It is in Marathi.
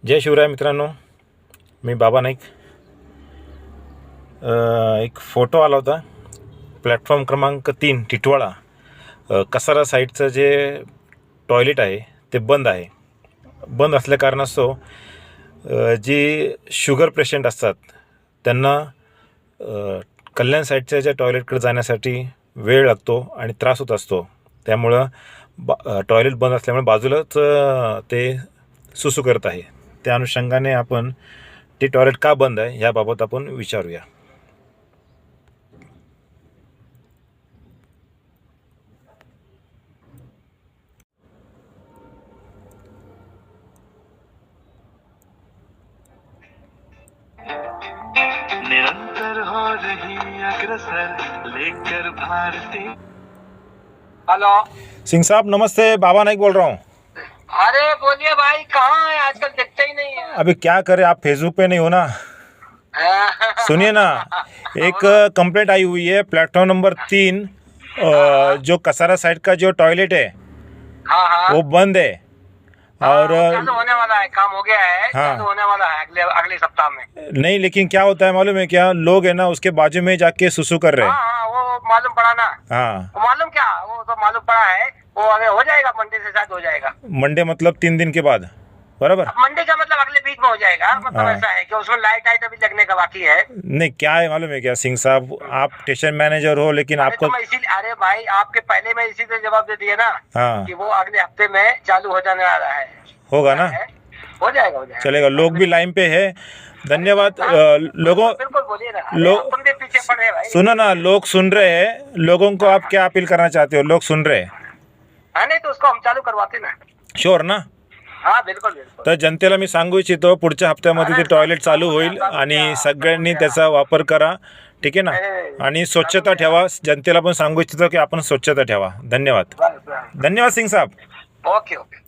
जय शिवराय मित्रांनो, मी बाबा नाईक. एक फोटो आला होता प्लॅटफॉर्म क्रमांक 3 टिटवाळा. कसारा साईडचं जे टॉयलेट आहे ते बंद आहे. बंद असल्या कारणास्तव जी शुगर पेशंट असतात त्यांना कल्याण साईडच्या ज्या टॉयलेटकडे जाण्यासाठी वेळ लागतो आणि त्रास होत असतो. त्यामुळं टॉयलेट बंद असल्यामुळे बाजूलाच ते सुसू करत आहे. त्या अनुषंगाने आपण ते टॉयलेट का बंद आहे याबाबत आपण विचारूया. निरंतर हो रही अग्रसर लेकर भारती. हेलो. सिंह साहब नमस्ते, बाबा नाईक बोल रहा हूँ. अरे बोलिए भाई, कहाँ है? आजकल दिखते ही नहीं है. अभी क्या करें, आप फेसबुक पे नहीं हो ना. सुनिए ना, एक कंप्लेंट आई हुई है प्लेटफॉर्म नंबर 3, जो कसारा साइड का जो टॉयलेट है हाँ हाँ. वो बंद है. और चालू होने वाला है, काम हो गया है. हाँ. चालू होने वाला है अगले सप्ताह में. नहीं, लेकिन क्या होता है मालूम है क्या, लोग है ना उसके बाजू में जाके सुसु कर रहे हैं. हाँ हाँ, वो मालूम पड़ा ना. हाँ, वो मालूम क्या, वो तो मालूम पड़ा है. वो अगर हो जाएगा मंडे से शायद हो जाएगा. मंडे मतलब 3 दिन के बाद, बराबर. अब मंडे का मतलब अगले बीच में हो जाएगा. मतलब हाँ. ऐसा है कि उसमें लाइट अभी लगने का बाकी है. नहीं, क्या है मालूम है क्या सिंह साहब, आप स्टेशन मैनेजर हो लेकिन अरे आपको तो मैं इसीलिए, अरे भाई आपके पहले मैं इसी से जवाब दे दिया ना हाँ कि वो अगले हफ्ते में चालू हो जाने वाला है. होगा ना. हो जाएगा, हो जाएगा. चलेगा, लोग भी लाइन पे है. धन्यवाद. लोगों बिल्कुल बोलिए ना. अरे लोग अपन भी पीछे पड़े हैं भाई. सुनो ना, लोग सुन रहे हैं. लोगों को आप क्या अपील करना चाहते हो? लोग सुन रहे हैं. हा, नाही तो उसको हम चालू करवाते ना. शुअर ना. हा बिलकुल बिलकुल. तर जनतेला मी सांगू इच्छितो, पुढच्या हप्त्यामध्ये ते टॉयलेट चालू होईल आणि सगळ्यांनी त्याचा वापर करा. ठीक आहे ना. आणि स्वच्छता ठेवा. जनतेला पण सांगू इच्छितो की आपण स्वच्छता ठेवा. धन्यवाद. बस, बस. धन्यवाद सिंह साहब. Okay okay.